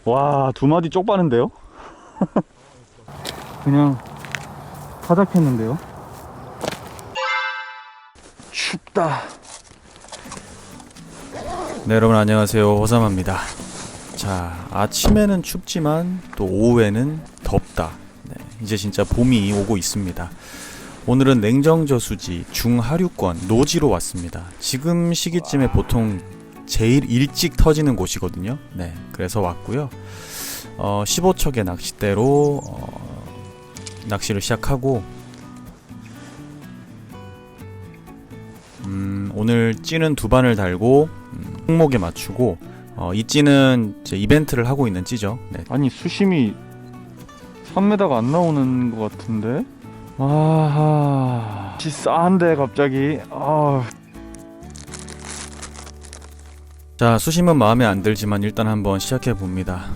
와, 두 마디 쪽 빠는데요? 그냥 다 잡혔는데요? 춥다. 네, 여러분 안녕하세요. 호삼합니다. 자, 아침에는 춥지만 또 오후에는 덥다. 네, 이제 진짜 봄이 오고 있습니다. 오늘은 냉정저수지 중하류권 노지로 왔습니다. 지금 시기쯤에 보통 제일 일찍 터지는 곳이거든요. 네, 그래서 왔고요. 15척의 낚싯대로 낚시를 시작하고 오늘 찌는 두 반을 달고 항목에 맞추고 이 찌는 이제 이벤트를 하고 있는 찌죠. 네. 아니, 수심이 3m가 안 나오는 것 같은데? 아하, 싸한데 갑자기. 자, 수심은 마음에 안 들지만 일단 한번 시작해 봅니다.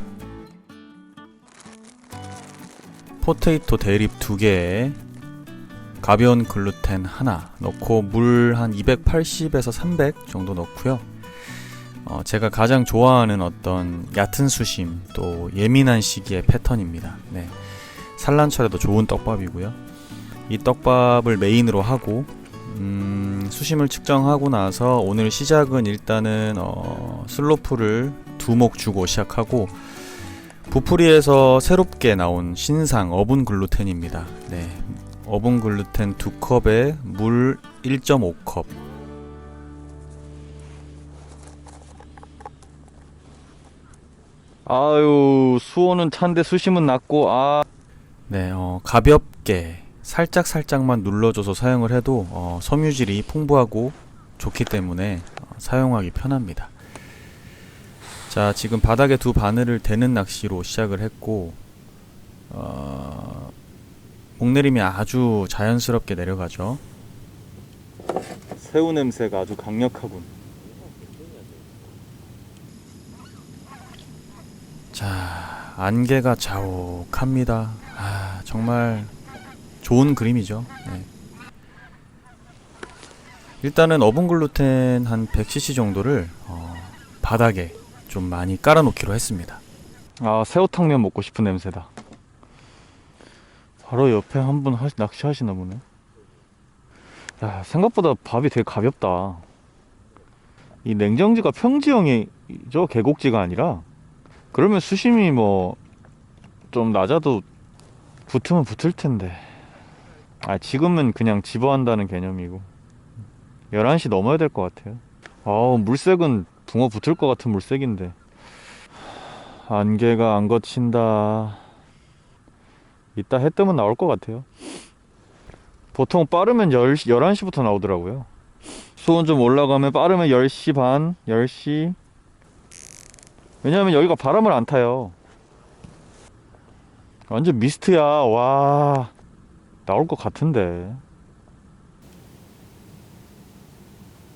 포테이토 대립 2개에 가벼운 글루텐 하나 넣고 물 한 280에서 300 정도 넣고요. 제가 가장 좋아하는 어떤 얕은 수심 또 예민한 시기의 패턴입니다. 네. 산란철에도 좋은 떡밥이고요. 이 떡밥을 메인으로 하고 수심을 측정하고 나서 오늘 시작은 일단은 슬로프를 2목 주고 시작하고 부풀이에서 새롭게 나온 신상 어분 글루텐입니다. 네. 어분 글루텐 2컵에 물 1.5컵. 아유, 수온은 찬데 수심은 낮고. 네, 가볍게 살짝만 눌러줘서 사용을 해도 섬유질이 풍부하고 좋기 때문에 사용하기 편합니다. 자, 지금 바닥에 두 바늘을 대는 낚시로 시작을 했고 목내림이 아주 자연스럽게 내려가죠. 새우 냄새가 아주 강력하군. 자, 안개가 자욱합니다. 정말 좋은 그림이죠. 네. 일단은 어분 글루텐 한 100cc 정도를 바닥에 좀 많이 깔아놓기로 했습니다. 새우탕면 먹고 싶은 냄새다. 바로 옆에 한 분 낚시하시나 보네. 야, 생각보다 밥이 되게 가볍다. 이 냉정지가 평지형이죠, 계곡지가 아니라. 그러면 수심이 뭐 좀 낮아도 붙으면 붙을 텐데. 지금은 그냥 집어한다는 개념이고 11시 넘어야 될 것 같아요. 물색은 붕어 붙을 것 같은 물색인데 안개가 안 거친다. 이따 해 뜨면 나올 것 같아요. 보통 빠르면 11시부터 나오더라고요. 수온 좀 올라가면 빠르면 10시 반, 10시. 왜냐면 여기가 바람을 안 타요. 완전 미스트야. 와, 나올 것 같은데.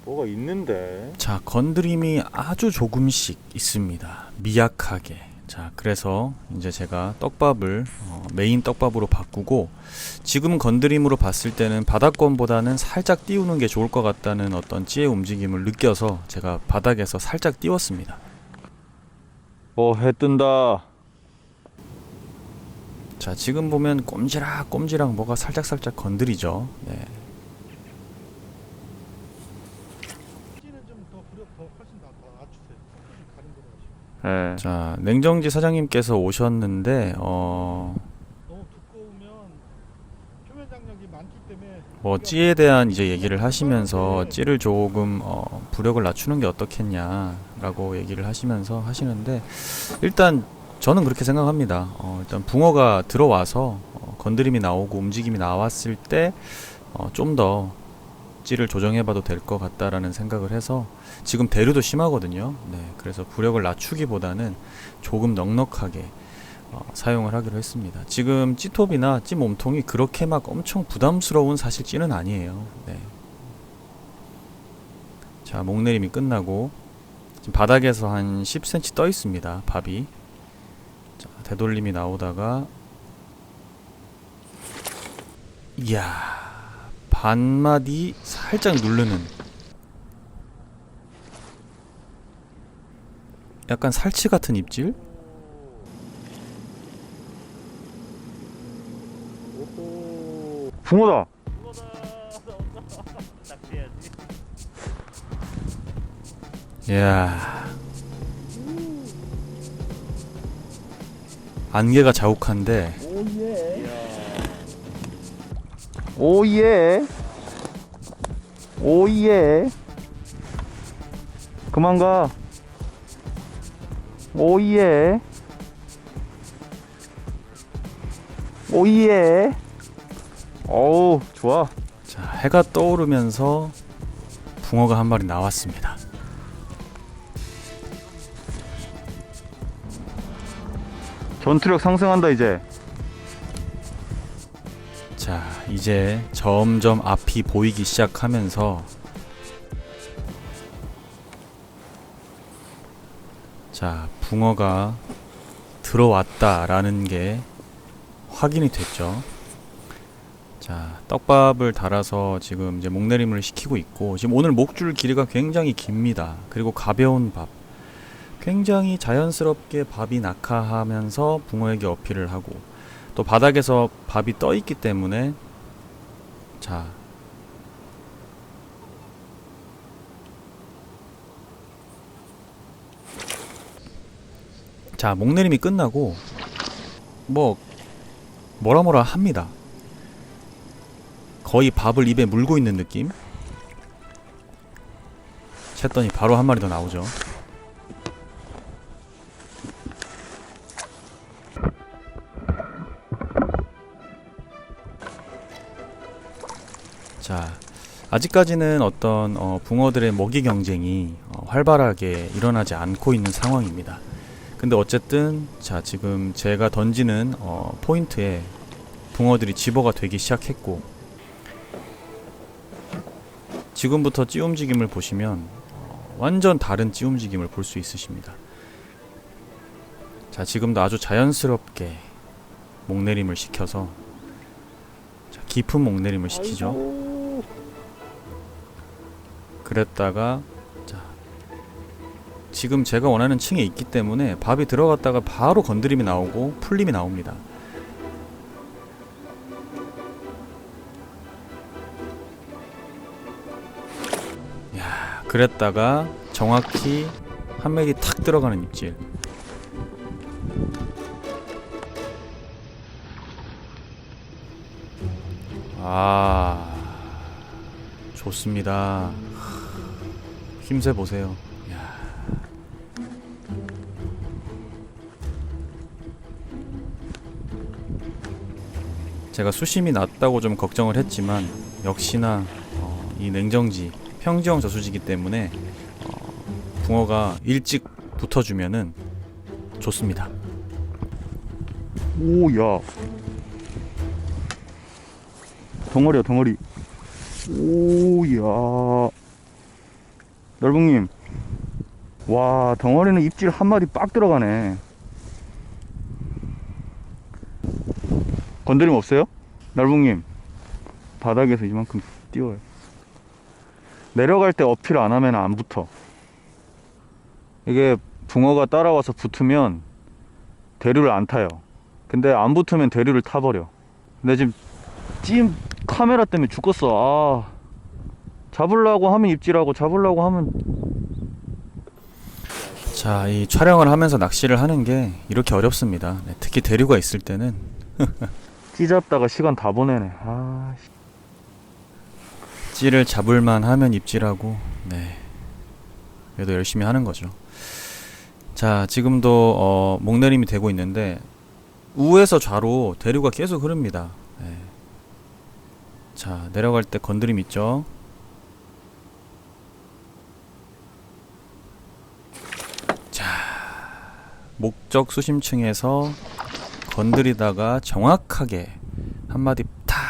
뭐가 있는데. 자, 건드림이 아주 조금씩 있습니다. 미약하게. 자, 그래서 이제 제가 떡밥을 메인 떡밥으로 바꾸고 지금 건드림으로 봤을 때는 바닥권보다는 살짝 띄우는 게 좋을 것 같다는 어떤 찌의 움직임을 느껴서 제가 바닥에서 살짝 띄웠습니다. 해 뜬다. 자, 지금 보면 꼼지락 뭐가 살짝 건드리죠. 네. 네. 자, 냉정지 사장님께서 오셨는데 너무 두꺼우면 표면 장력이 많기 때문에 찌에 대한 이제 얘기를 하시면서 찌를 조금 부력을 낮추는 게 어떻겠냐라고 얘기를 하시면서 하시는데 일단 저는 그렇게 생각합니다. 일단 붕어가 들어와서 건드림이 나오고 움직임이 나왔을 때 좀 더 찌를 조정해봐도 될 것 같다라는 생각을 해서 지금 대류도 심하거든요. 네, 그래서 부력을 낮추기보다는 조금 넉넉하게 사용을 하기로 했습니다. 지금 찌톱이나 찌 몸통이 그렇게 막 엄청 부담스러운 사실 찌는 아니에요. 네. 자, 목내림이 끝나고 지금 바닥에서 한 10cm 떠 있습니다. 밥이. 자, 되돌림이 나오다가 이야, 반마디 살짝 누르는 약간 살치 같은 입질? 붕어다. 낚시해야지. 이야. 안개가 자욱한데 오예. 오예. 그만 가. 오예. 오예. 어우, 좋아. 자, 해가 떠오르면서 붕어가 한 마리 나왔습니다. 전투력 상승한다 이제. 자, 이제 점점 앞이 보이기 시작하면서 자, 붕어가 들어왔다라는 게 확인이 됐죠. 자, 떡밥을 달아서 지금 이제 목내림을 시키고 있고, 지금 오늘 목줄 길이가 굉장히 깁니다. 그리고 가벼운 밥. 굉장히 자연스럽게 밥이 낙하하면서 붕어에게 어필을 하고, 또 바닥에서 밥이 떠 있기 때문에 자, 목내림이 끝나고 뭐라 합니다. 거의 밥을 입에 물고 있는 느낌? 챘더니 바로 한 마리 더 나오죠. 자, 아직까지는 어떤 붕어들의 먹이 경쟁이 활발하게 일어나지 않고 있는 상황입니다. 근데 어쨌든 자, 지금 제가 던지는 포인트에 붕어들이 집어가 되기 시작했고, 지금부터 찌 움직임을 보시면 완전 다른 찌 움직임을 볼 수 있으십니다. 자, 지금도 아주 자연스럽게 목내림을 시켜서, 자, 깊은 목내림을 시키죠. 아이고. 그랬다가 자, 지금 제가 원하는 층에 있기 때문에 밥이 들어갔다가 바로 건드림이 나오고 풀림이 나옵니다. 야, 그랬다가 정확히 한 맥이 탁 들어가는 입질. 아, 좋습니다. 힘세 보세요. 야. 제가 수심이 낮다고 좀 걱정을 했지만 역시나 이 냉정지 평지형 저수지이기 때문에 붕어가 일찍 붙어주면은 좋습니다. 오야. 덩어리야 덩어리. 오야. 넓ung님, 와, 덩어리는 입질 한 마리 빡 들어가네. 건드림 없어요? 넓ung님, 바닥에서 이만큼 띄워요. 내려갈 때 어필 안 하면 안 붙어. 이게 붕어가 따라와서 붙으면 대류를 안 타요. 근데 안 붙으면 대류를 타버려. 근데 지금 카메라 때문에 죽겠어. 아, 잡으려고 하면 입질하고 잡으려고 하면. 자, 이 촬영을 하면서 낚시를 하는 게 이렇게 어렵습니다. 네, 특히 대류가 있을 때는 찌잡다가 시간 다 보내네. 아, 찌를 잡을만 하면 입질하고, 네, 그래도 열심히 하는 거죠. 자, 지금도 목내림이 되고 있는데 우에서 좌로 대류가 계속 흐릅니다. 네. 자, 내려갈 때 건드림 있죠. 자, 목적 수심층에서 건드리다가 정확하게 한 마디 탁.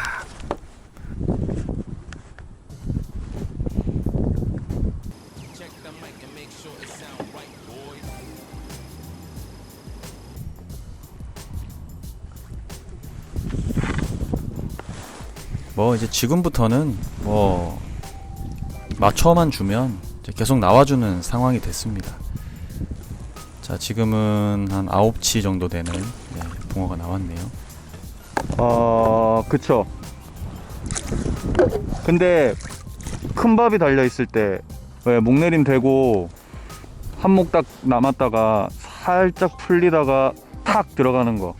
뭐 이제 지금부터는 뭐 맞춰만 주면 이제 계속 나와주는 상황이 됐습니다. 자, 지금은 한 9치 정도 되는 붕어가 나왔네요. 그쵸. 근데 큰 밥이 달려있을 때 왜 목내림 되고 한 목 딱 남았다가 살짝 풀리다가 탁 들어가는 거,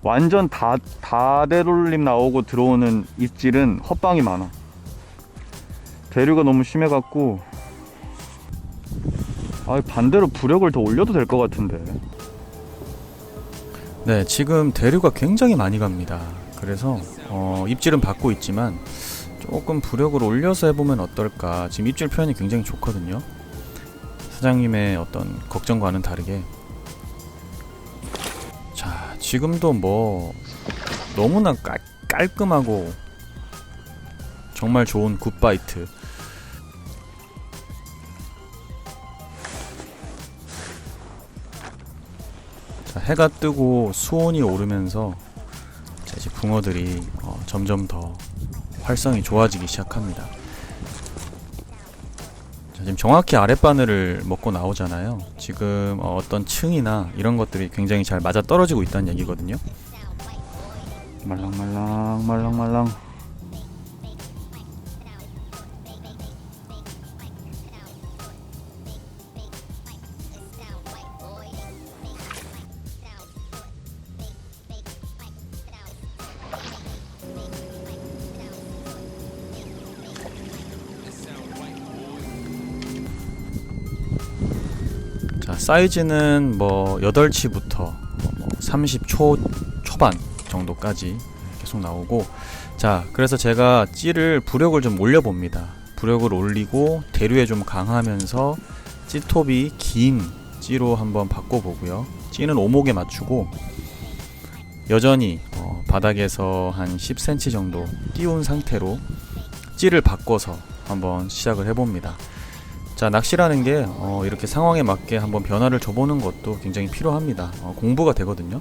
완전 다대돌림 나오고 들어오는 입질은 헛방이 많아. 대류가 너무 심해갖고 반대로 부력을 더 올려도 될 것 같은데. 네, 지금 대류가 굉장히 많이 갑니다. 그래서 입질은 받고 있지만 조금 부력을 올려서 해보면 어떨까. 지금 입질 표현이 굉장히 좋거든요. 사장님의 어떤 걱정과는 다르게. 자, 지금도 뭐 너무나 깔끔하고 정말 좋은 굿바이트. 자, 해가 뜨고 수온이 오르면서 이제 붕어들이 점점 더 활성이 좋아지기 시작합니다. 자, 지금 정확히 아랫바늘을 먹고 나오잖아요. 지금 어떤 층이나 이런 것들이 굉장히 잘 맞아 떨어지고 있다는 얘기거든요. 말랑말랑. 자, 사이즈는 뭐 8치부터 30초 초반 정도까지 계속 나오고, 자, 그래서 제가 찌를 부력을 좀 올려봅니다. 부력을 올리고 대류에 좀 강하면서 찌톱이 긴 찌로 한번 바꿔보고요. 찌는 오목에 맞추고 여전히 바닥에서 한 10cm 정도 띄운 상태로 찌를 바꿔서 한번 시작을 해봅니다. 자, 낚시라는 게 이렇게 상황에 맞게 한번 변화를 줘보는 것도 굉장히 필요합니다. 공부가 되거든요.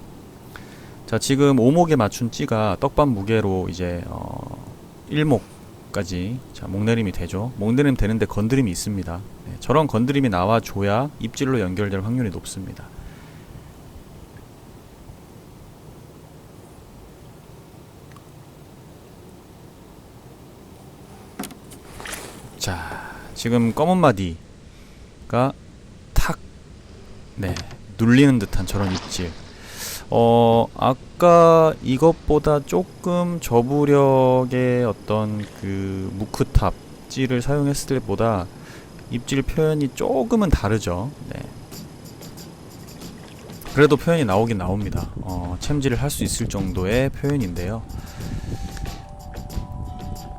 자, 지금 오목에 맞춘 찌가 떡밥 무게로 이제 1목까지 자, 목내림이 되죠. 목내림 되는데 건드림이 있습니다. 네, 저런 건드림이 나와줘야 입질로 연결될 확률이 높습니다. 자, 지금 검은 마디가 탁, 네, 눌리는 듯한 저런 입질. 아까 이것보다 조금 저부력의 어떤 그 무크탑 찌를 사용했을 때보다 입질 표현이 조금은 다르죠. 네. 그래도 표현이 나오긴 나옵니다. 챔질을 할 수 있을 정도의 표현인데요.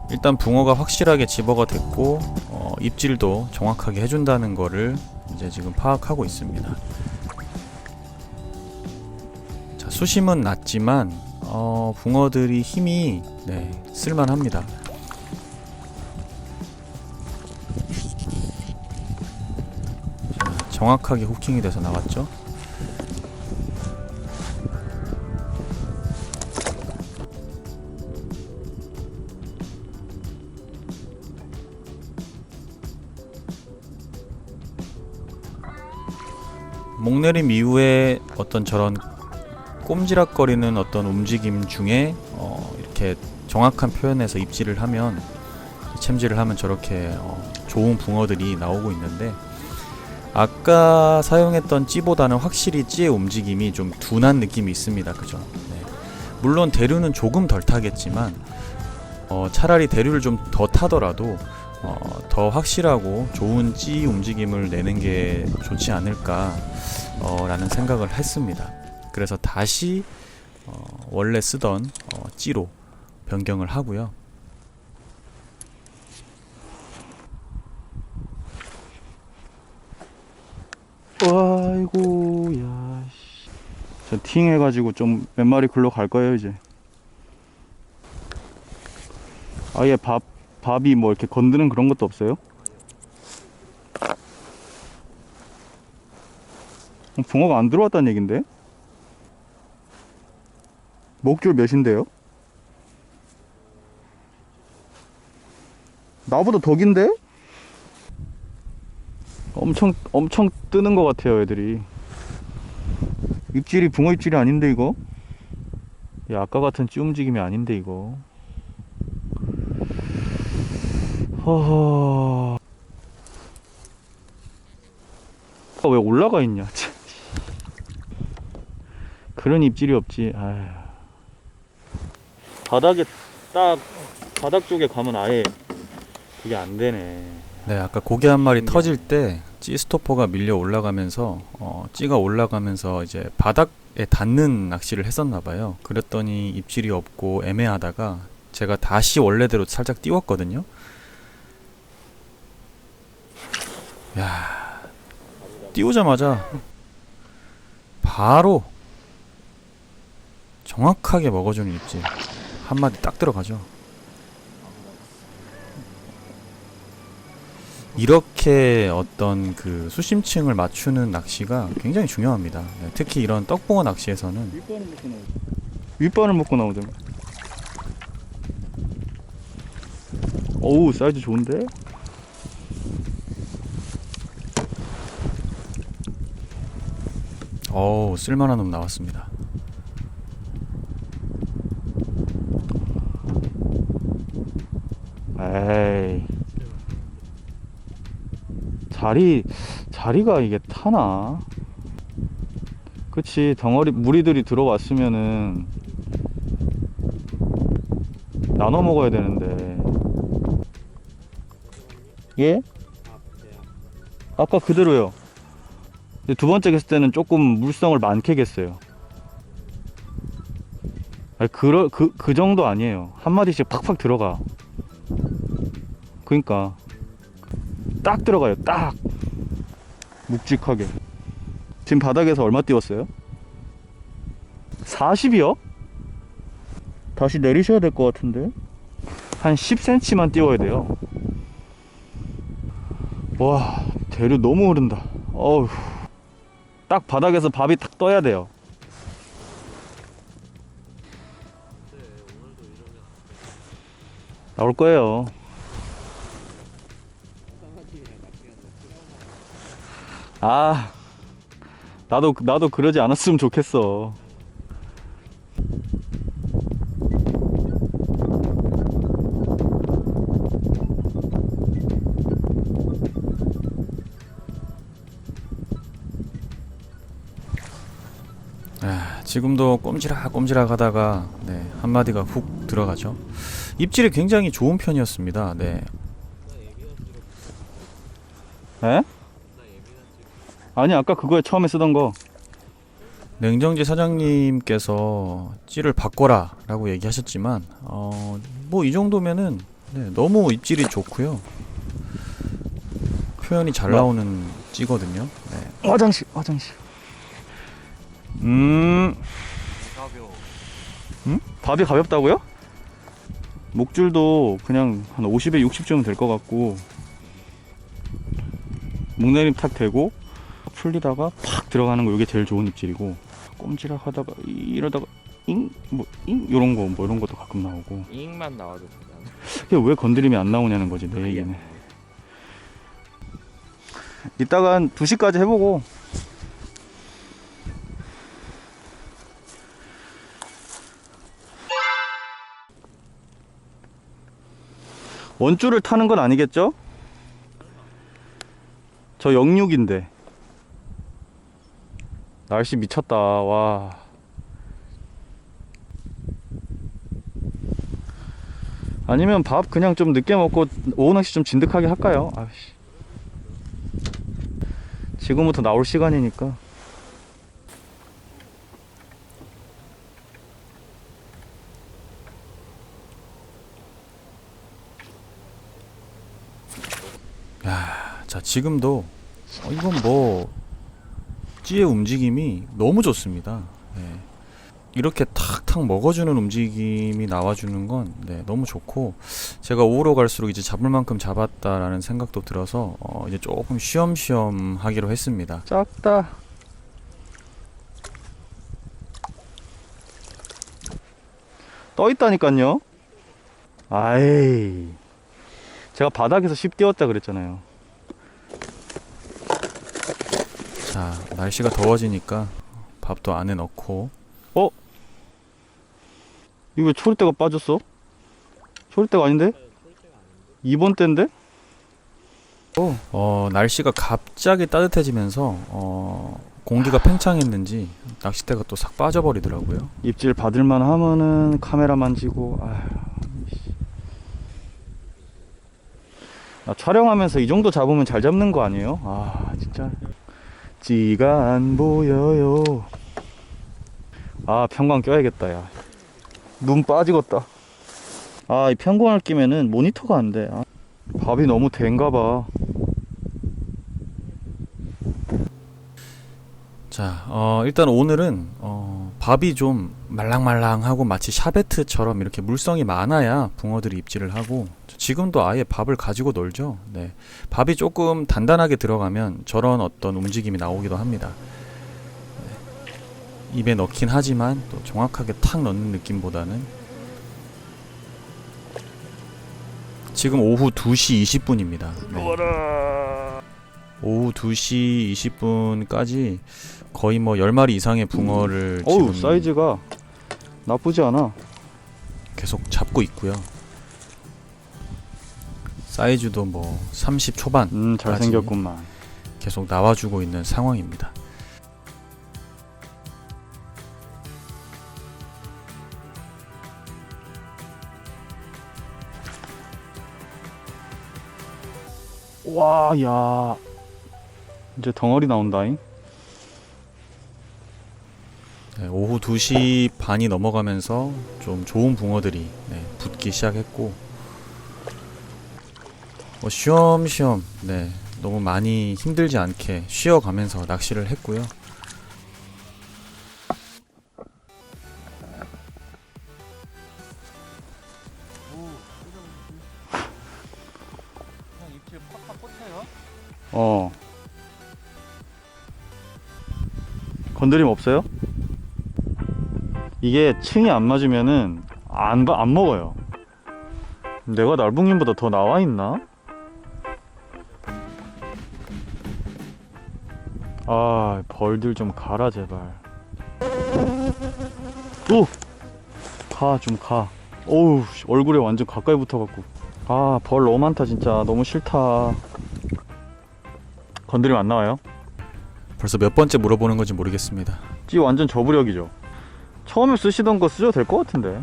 일단 붕어가 확실하게 집어가 됐고 입질도 정확하게 해준다는 거를 이제 지금 파악하고 있습니다. 자, 수심은 낮지만 붕어들이 힘이 쓸만합니다. 자, 정확하게 후킹이 돼서 나왔죠. 목내림 이후에 어떤 저런 꼼지락거리는 어떤 움직임 중에 이렇게 정확한 표현에서 입질을 하면, 챔질을 하면 저렇게 좋은 붕어들이 나오고 있는데, 아까 사용했던 찌보다는 확실히 찌의 움직임이 좀 둔한 느낌이 있습니다. 그죠? 네. 물론 대류는 조금 덜 타겠지만 차라리 대류를 좀 더 타더라도 더 확실하고 좋은 찌 움직임을 내는 게 좋지 않을까 라는 생각을 했습니다. 그래서 다시 원래 쓰던 찌로 변경을 하고요. 아이고, 야, 저 팅 해가지고 좀 몇 마리 글로 갈 거예요 이제. 아예 밥이 뭐 이렇게 건드는 그런 것도 없어요? 붕어가 안 들어왔다는 얘긴데? 목줄 몇인데요? 나보다 더 긴데? 엄청 뜨는 것 같아요 애들이. 입질이 붕어 입질이 아닌데 이거? 야, 아까 같은 찌 움직임이 아닌데 이거. 허허. 왜 올라가 있냐. 참. 그런 입질이 없지. 아휴. 바닥에 딱 바닥 쪽에 가면 아예 그게 안 되네. 네, 아까 고기 한 마리 터질 때 찌 스토퍼가 밀려 올라가면서 찌가 올라가면서 이제 바닥에 닿는 낚시를 했었나 봐요. 그랬더니 입질이 없고 애매하다가 제가 다시 원래대로 살짝 띄웠거든요. 야, 띄우자마자 바로 정확하게 먹어주는 입질. 한 마디 딱 들어가죠. 이렇게 어떤 그 수심층을 맞추는 낚시가 굉장히 중요합니다. 네, 특히 이런 떡붕어 낚시에서는. 윗바늘 먹고 나오잖아. 어우, 사이즈 좋은데? 어우, 쓸만한 놈 나왔습니다. 에이. 자리가 이게 타나? 그치, 덩어리, 무리들이 들어왔으면은 나눠 먹어야 되는데. 예? 아까 그대로요. 근데 두 번째 겠을 때는 조금 물성을 많게 겠어요. 아니, 그 정도 아니에요. 한 마디씩 팍팍 들어가. 그니까. 딱 들어가요, 딱. 묵직하게. 지금 바닥에서 얼마 띄웠어요? 40이요? 다시 내리셔야 될 것 같은데? 한 10cm만 띄워야 돼요. 와, 대류 너무 흐른다. 어휴. 딱 바닥에서 밥이 탁 떠야 돼요. 나올 거예요. 아, 나도 그러지 않았으면 좋겠어. 지금도 꼼지락 하다가 네, 한 마디가 훅 들어가죠. 입질이 굉장히 좋은 편이었습니다. 네. 에? 아니, 아까 그거에 처음에 쓰던 거. 냉정지 사장님께서 찌를 바꿔라 라고 얘기하셨지만 뭐 이 정도면은 네, 너무 입질이 좋고요. 표현이 잘 나오는 찌거든요. 네. 화장실. 응? 밥이 가볍다고요? 목줄도 그냥 한 50에 60쯤은 될 것 같고, 목내림 탁 되고 풀리다가 팍 들어가는 거, 이게 제일 좋은 입질이고, 꼼지락 하다가 이러다가 잉 요런 거, 뭐 이런 것도 가끔 나오고. 잉만 나와도 된다. 이게 왜 건드림이 안 나오냐는 거지, 내 얘기는. 이따가 한 2시까지 해보고. 원줄을 타는 건 아니겠죠? 저 06인데. 날씨 미쳤다. 와. 아니면 밥 그냥 좀 늦게 먹고 오후 낚시 좀 진득하게 할까요? 아이씨. 지금부터 나올 시간이니까. 자, 지금도 이건 뭐 찌의 움직임이 너무 좋습니다. 네. 이렇게 탁탁 먹어주는 움직임이 나와주는 건 네, 너무 좋고, 제가 오후로 갈수록 이제 잡을 만큼 잡았다라는 생각도 들어서 이제 조금 쉬엄쉬엄 하기로 했습니다. 작다. 떠 있다니까요. 아이, 제가 바닥에서 10 띄웠다 그랬잖아요. 자, 날씨가 더워지니까 밥도 안에 넣고. 이거 왜 초리대가 빠졌어? 초리대가 아닌데? 2번 대인데? 날씨가 갑자기 따뜻해지면서 공기가 팽창했는지 낚싯대가 또 싹 빠져버리더라고요. 입질 받을만 하면은 카메라 만지고. 촬영하면서 이 정도 잡으면 잘 잡는 거 아니에요? 진짜 찌가 안 보여요. 편광 껴야겠다. 야, 눈 빠지겠다. 이 편광을 끼면은 모니터가 안 돼. 밥이 너무 된가 봐. 자, 일단 오늘은 밥이 좀 말랑말랑하고 마치 샤베트처럼 이렇게 물성이 많아야 붕어들이 입질을 하고, 지금도 아예 밥을 가지고 놀죠. 네, 밥이 조금 단단하게 들어가면 저런 어떤 움직임이 나오기도 합니다. 네, 입에 넣긴 하지만 또 정확하게 탁 넣는 느낌보다는. 지금 오후 2시 20분입니다. 네. 오후 2시 20분까지 거의 뭐 10마리 이상의 붕어를 지금 사이즈가 나쁘지 않아. 계속 잡고 있고요. 사이즈도 뭐 30 초반 잘생겼구만. 계속 나와주고 있는 상황입니다. 와, 야, 이제 덩어리 나온다잉. 네, 오후 2시 반이 넘어가면서 좀 좋은 붕어들이 붙기 시작했고, 쉬엄쉬엄 너무 많이 힘들지 않게 쉬어가면서 낚시를 했고요. 건드림 없어요? 이게 층이 안 맞으면은 안 먹어요. 내가 날붕님보다 더 나와 있나? 벌들 좀 가라 제발. 좀 가. 어우, 얼굴에 완전 가까이 붙어갖고. 벌 너무 많다 진짜. 너무 싫다. 건드림 안 나와요? 벌써 몇 번째 물어보는 건지 모르겠습니다. 찌 완전 저부력이죠. 처음에 쓰시던 거 쓰셔도 될 것 같은데.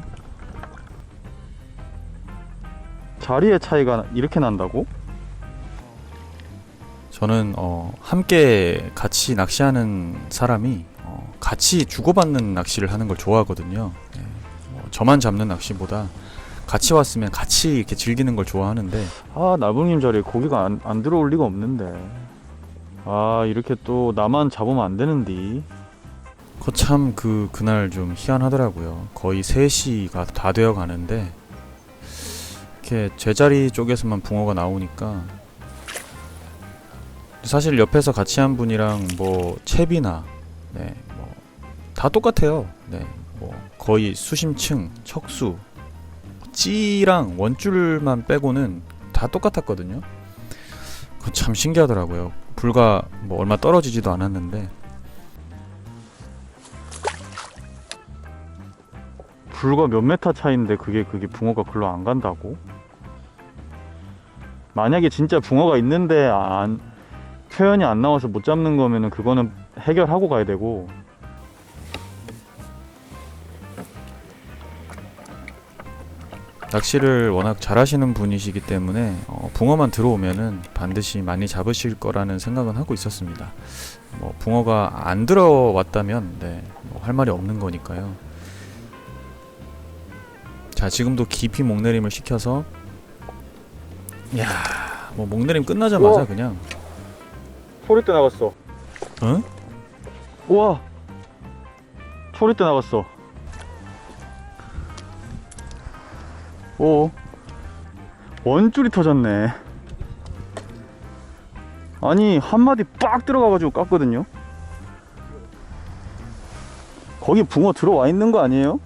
자리의 차이가 이렇게 난다고? 저는 함께 같이 낚시하는 사람이 같이 주고받는 낚시를 하는 걸 좋아하거든요. 저만 잡는 낚시보다 같이 왔으면 같이 이렇게 즐기는 걸 좋아하는데, 날붕님 자리에 고기가 안 들어올 리가 없는데. 이렇게 또 나만 잡으면 안 되는데. 참 그날 좀 희한하더라고요. 거의 3시가 다 되어 가는데 이렇게 제자리 쪽에서만 붕어가 나오니까, 사실 옆에서 같이 한 분이랑 뭐 채비나 뭐 다 똑같아요. 뭐 거의 수심층, 척수, 찌랑 원줄만 빼고는 다 똑같았거든요. 그거 참 신기하더라고요. 불과 뭐 얼마 떨어지지도 않았는데. 불과 몇 메타 차이인데 그게 붕어가 글로 안 간다고? 만약에 진짜 붕어가 있는데 표현이 안 나와서 못 잡는 거면은 그거는 해결하고 가야 되고. 낚시를 워낙 잘하시는 분이시기 때문에 붕어만 들어오면은 반드시 많이 잡으실 거라는 생각은 하고 있었습니다. 뭐 붕어가 안 들어왔다면 뭐 할 말이 없는 거니까요. 자, 지금도 깊이 목내림을 시켜서, 뭐 목내림 끝나자마자 그냥 소리대 나갔어. 응? 우와, 소리대 나갔어. 원줄이 터졌네. 아니, 한 마디 빡 들어가가지고 깠거든요. 거기 붕어 들어와 있는 거 아니에요?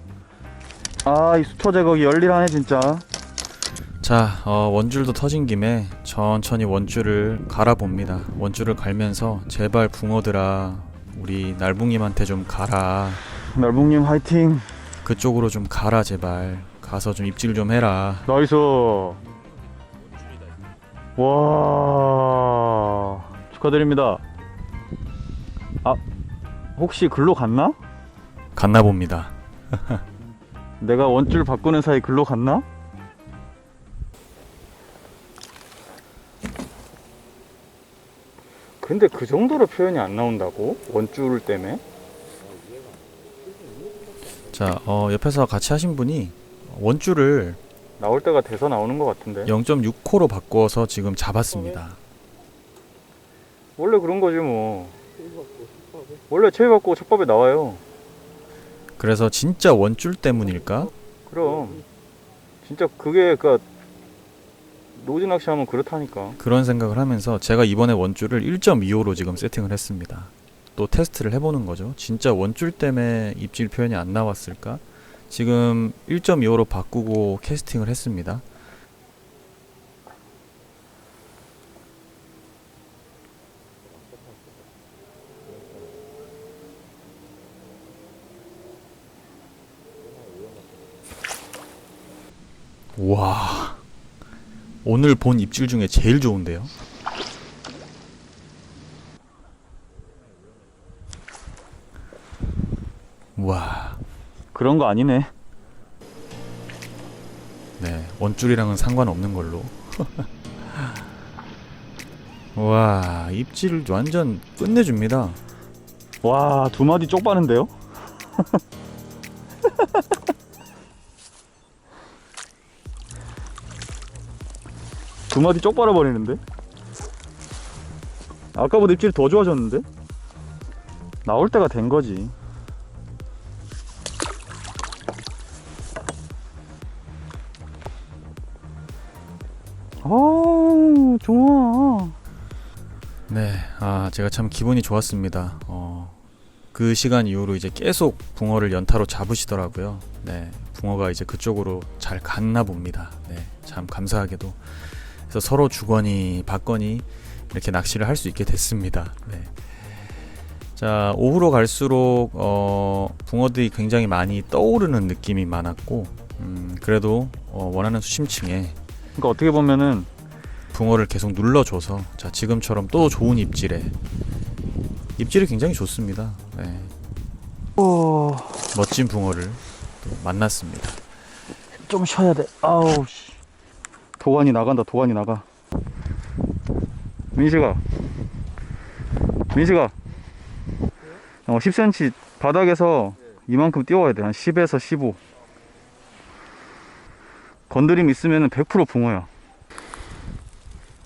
이 수터 제거기 열일하네 진짜. 자, 원줄도 터진 김에 천천히 원줄을 갈아봅니다. 원줄을 갈면서 제발 붕어들아, 우리 날붕님한테 좀 가라. 날붕님 화이팅. 그쪽으로 좀 가라 제발. 가서 좀 입질 좀 해라. 나이스. 와. 축하드립니다. 아, 혹시 글로 갔나? 갔나 봅니다. 내가 원줄 바꾸는 사이 글로 갔나? 근데 그 정도로 표현이 안 나온다고? 원줄 때문에? 자, 옆에서 같이 하신 분이 원줄을 나올 때가 돼서 나오는 것 같은데. 0.6호로 바꿔서 지금 잡았습니다. 원래 그런 거지 뭐. 원래 체위 바꾸고 첫 밥에 나와요. 그래서 진짜 원줄 때문일까? 그럼 진짜 그게 그니까 노지 낚시하면 그렇다니까. 그런 생각을 하면서 제가 이번에 원줄을 1.25로 지금 세팅을 했습니다. 또 테스트를 해보는 거죠. 진짜 원줄 때문에 입질 표현이 안 나왔을까? 지금 1.25로 바꾸고 캐스팅을 했습니다. 와, 오늘 본 입질 중에 제일 좋은데요. 와, 그런 거 아니네. 네, 원줄이랑은 상관없는 걸로. 와, 입질 완전 끝내줍니다. 와, 두 마디 쪽 빠는데요? 두 마디 쪽 빨아버리는데? 아까보다 입질이 더 좋아졌는데? 나올 때가 된 거지. 아우, 좋아. 네, 제가 참 기분이 좋았습니다. 그 시간 이후로 이제 계속 붕어를 연타로 잡으시더라고요. 네, 붕어가 이제 그쪽으로 잘 갔나 봅니다. 네, 참 감사하게도. 그래서 서로 주거니 받거니 이렇게 낚시를 할 수 있게 됐습니다. 네. 자, 오후로 갈수록 붕어들이 굉장히 많이 떠오르는 느낌이 많았고, 그래도 원하는 수심층에 그러니까 어떻게 보면은 붕어를 계속 눌러줘서 자, 지금처럼 또 좋은 입질이 굉장히 좋습니다. 네. 멋진 붕어를 또 만났습니다. 좀 쉬어야 돼. 아우 씨. 도관이 나간다. 도관이 나가. 민식아. 10cm 바닥에서 이만큼 띄워야 돼. 한 10에서 15. 건드림 있으면 100% 붕어야.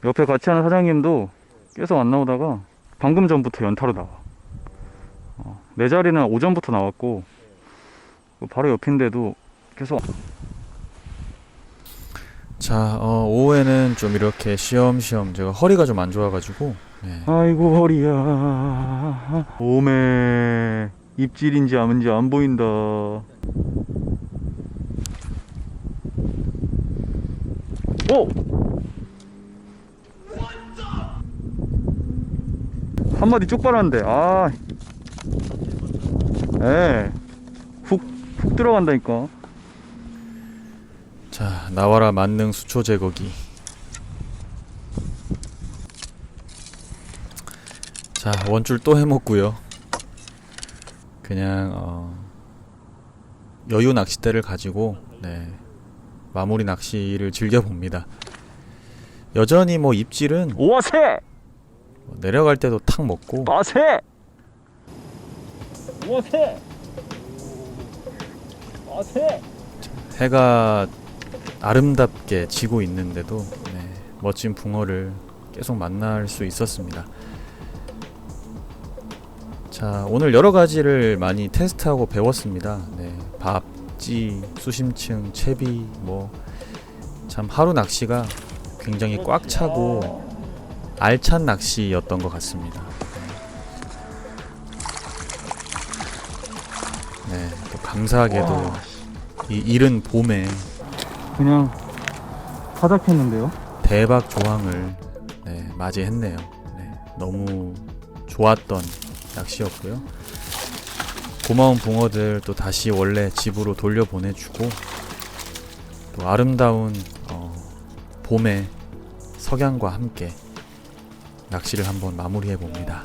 옆에 같이 하는 사장님도 계속 안 나오다가 방금 전부터 연타로 나와. 내 자리는 오전부터 나왔고 바로 옆인데도 계속. 자, 오후에는 좀 이렇게 쉬엄쉬엄, 제가 허리가 좀 안 좋아가지고, 네. 아이고 허리야. 오메 입질인지 아닌지 안 보인다. 오! 한 마디 쭉 빨았는데. 훅 들어간다니까. 자, 나와라 만능 수초 제거기. 자, 원줄 또 해먹고요. 그냥 여유 낚싯대를 가지고 마무리 낚시를 즐겨봅니다. 여전히 뭐 입질은 오세! 내려갈 때도 탁 먹고 빠세! 오세! 빠세! 해가 아름답게 지고 있는데도 멋진 붕어를 계속 만날 수 있었습니다. 자, 오늘 여러 가지를 많이 테스트하고 배웠습니다. 밥, 찌, 수심층, 채비, 참 하루 낚시가 굉장히 꽉 차고 알찬 낚시였던 것 같습니다. 또 감사하게도 이 이른 봄에 그냥 바닥했는데요. 대박 조항을 맞이했네요. 너무 좋았던 낚시였고요. 고마운 붕어들 또 다시 원래 집으로 돌려보내주고, 또 아름다운 봄의 석양과 함께 낚시를 한번 마무리해 봅니다.